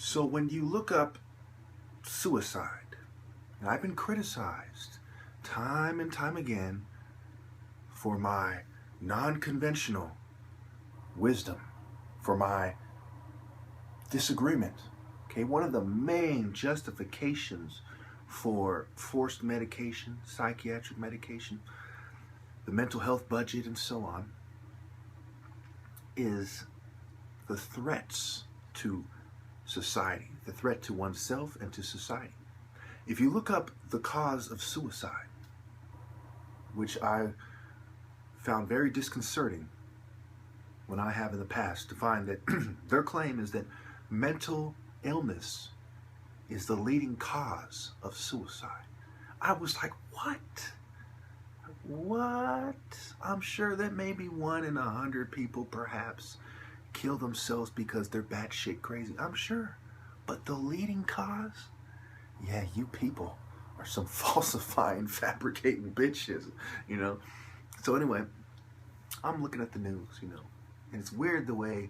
So when you look up suicide, and I've been criticized time and time again for my non-conventional wisdom, for my disagreement. Okay, one of the main justifications for forced medication, psychiatric medication, the mental health budget, and so on, is the threats to society, the threat to oneself and to society. If you look up the cause of suicide, which I found very disconcerting when I have in the past, to find that their claim is that mental illness is the leading cause of suicide. I was like, what? What? I'm sure that maybe 1 in 100 people perhaps kill themselves because they're batshit crazy. I'm sure. But the leading cause? Yeah, you people are some falsifying, fabricating bitches, you know? So anyway, I'm looking at the news, and it's weird the way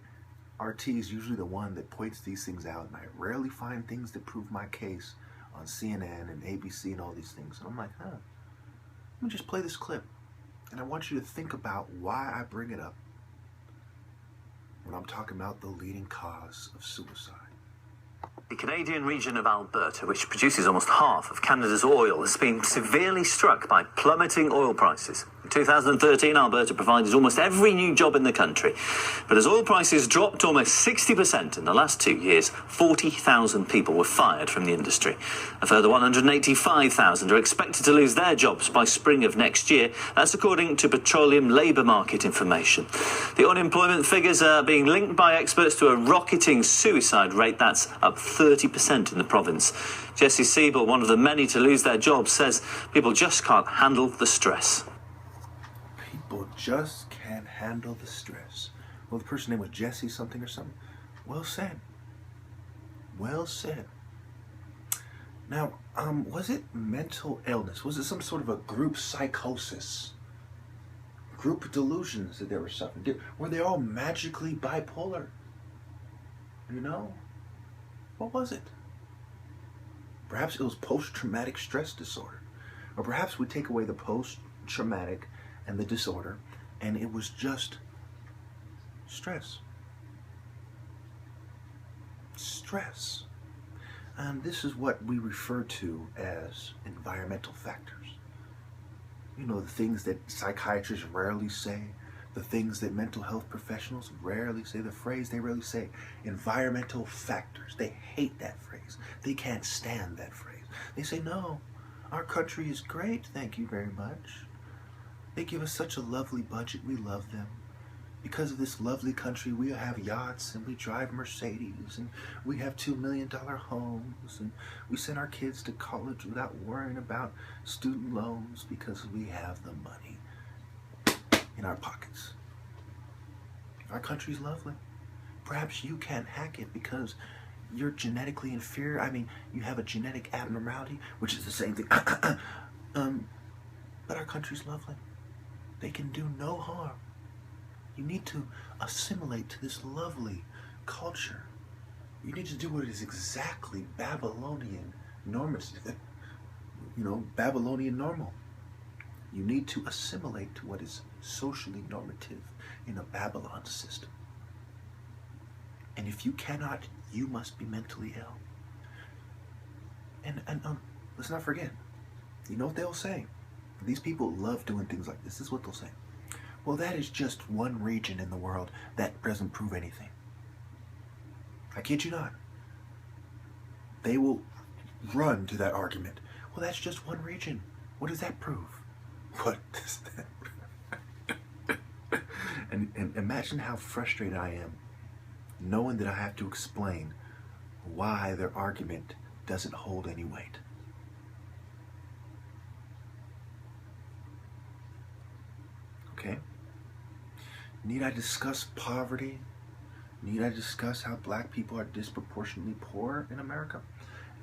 RT is usually the one that points these things out, and I rarely find things that prove my case on CNN and ABC and all these things. And I'm like, let me just play this clip, and I want you to think about why I bring it up when I'm talking about the leading cause of suicide. The Canadian region of Alberta, which produces almost half of Canada's oil, has been severely struck by plummeting oil prices. In 2013, Alberta provided almost every new job in the country. But as oil prices dropped almost 60% in the last 2 years, 40,000 people were fired from the industry. A further 185,000 are expected to lose their jobs by spring of next year. That's according to petroleum labour market information. The unemployment figures are being linked by experts to a rocketing suicide rate that's up 30% in the province. Jesse Siebel, one of the many to lose their jobs, says people just can't handle the stress. People just can't handle the stress. Well, the person's name was Jesse something or something. Well said. Well said. Now, was it mental illness? Was it some sort of a group psychosis? Group delusions that they were suffering? Were they all magically bipolar? What was it? Perhaps it was post-traumatic stress disorder. Or perhaps we take away the post-traumatic and the disorder, and it was just stress. Stress. And this is what we refer to as environmental factors. The things that psychiatrists rarely say, the things that mental health professionals rarely say, the phrase they rarely say, environmental factors. They hate that phrase. They can't stand that phrase. They say, no, our country is great, thank you very much. They give us such a lovely budget, we love them. Because of this lovely country, we have yachts and we drive Mercedes and we have $2 million homes and we send our kids to college without worrying about student loans because we have the money in our pockets. Our country's lovely. Perhaps you can't hack it because you're genetically inferior. You have a genetic abnormality, which is the same thing. But our country's lovely. They can do no harm. You need to assimilate to this lovely culture. You need to do what is exactly Babylonian normative. Babylonian normal. You need to assimilate to what is socially normative in a Babylon system. And if you cannot, you must be mentally ill. And let's not forget, you know what they'll say? These people love doing things like this. This is what they'll say. Well, that is just one region in the world. That doesn't prove anything. I kid you not. They will run to that argument. Well, that's just one region. What does that prove? What does that and imagine how frustrated I am knowing that I have to explain why their argument doesn't hold any weight. Okay? Need I discuss poverty? Need I discuss how black people are disproportionately poor in America?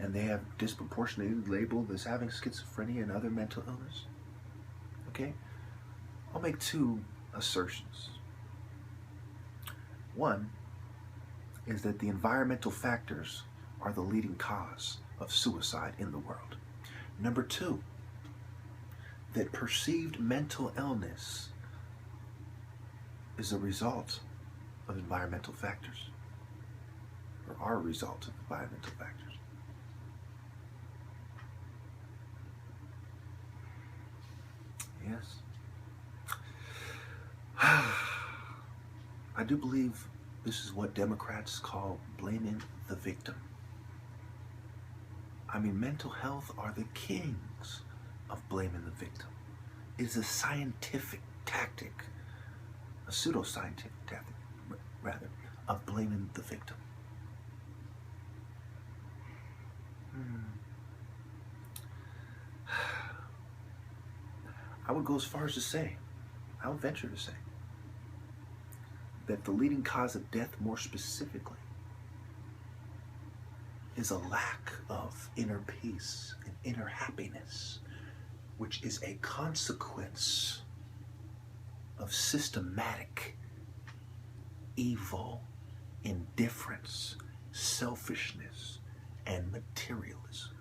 And they have disproportionately labeled as having schizophrenia and other mental illness? Okay? I'll make 2 assertions. One is that the environmental factors are the leading cause of suicide in the world. Number two, that perceived mental illness is a result of environmental factors, or are a result of environmental factors. Yes. I do believe this is what Democrats call blaming the victim. I mean, mental health are the kings of blaming the victim. It is a scientific tactic, a pseudoscientific tactic, rather, of blaming the victim. I would go as far as to say, I would venture to say, that the leading cause of death, more specifically, is a lack of inner peace and inner happiness, which is a consequence of systematic evil, indifference, selfishness, and materialism.